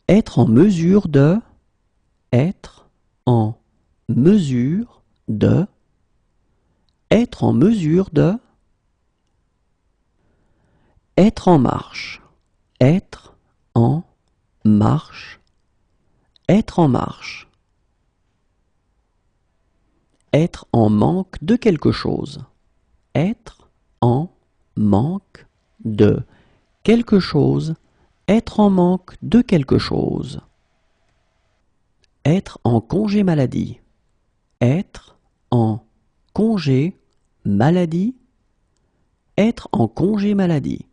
Être en mesure de, être en mesure de, être en mesure de, être en marche, être en marche, être en marche, être en manque de quelque chose, être en manque de quelque chose, être en manque de quelque chose. Être en congé maladie, être en congé maladie, être en congé maladie.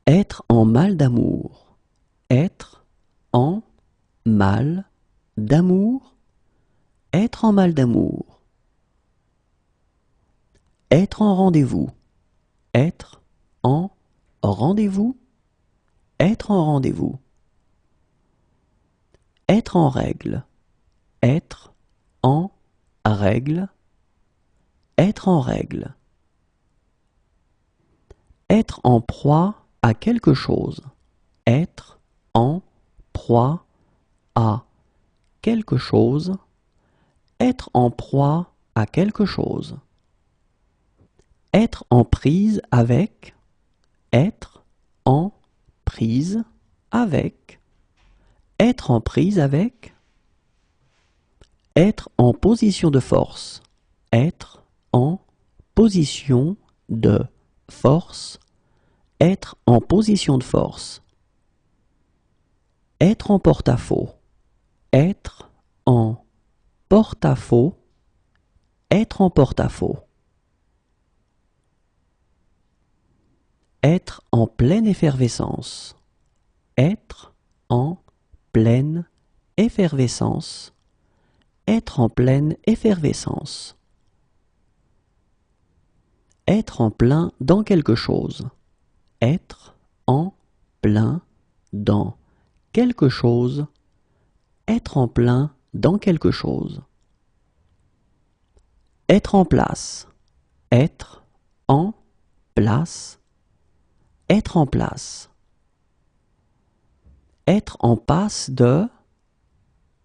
Être en mal d'amour, être en mal d'amour, être en mal d'amour. Être en rendez-vous, être en rendez-vous, être en rendez-vous. Être en règle, être en règle, être en règle. Être en proie à quelque chose, être en proie à quelque chose, être en proie à quelque chose. Être en prise avec, être en prise avec, être en prise avec. Être en position de force, être en position de force, être en position de force. Être en porte-à-faux, être en porte-à-faux, être en porte-à-faux. Être en pleine effervescence, être en pleine effervescence, être en pleine effervescence. Être en plein dans quelque chose, être en plein dans quelque chose, être en plein dans quelque chose. Être en place, être en place, être en place. Être en passe de,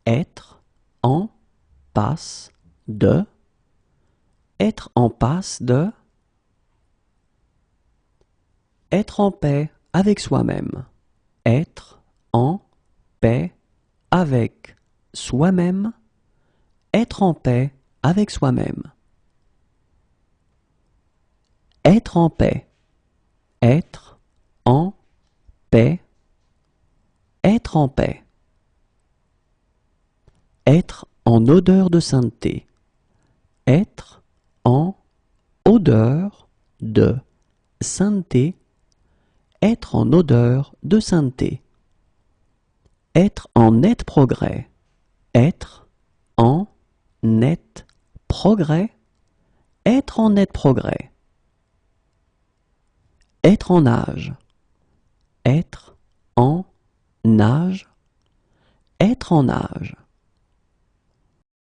être en passe de, être en passe de. Être en paix avec soi-même, être en paix avec soi-même, être en paix avec soi-même. Être en paix, être en paix, être en paix. Être en odeur de sainteté, être en odeur de sainteté, être en odeur de sainteté. Être en net progrès, être en net progrès, être en net progrès. Être en âge, être en âge, être en âge.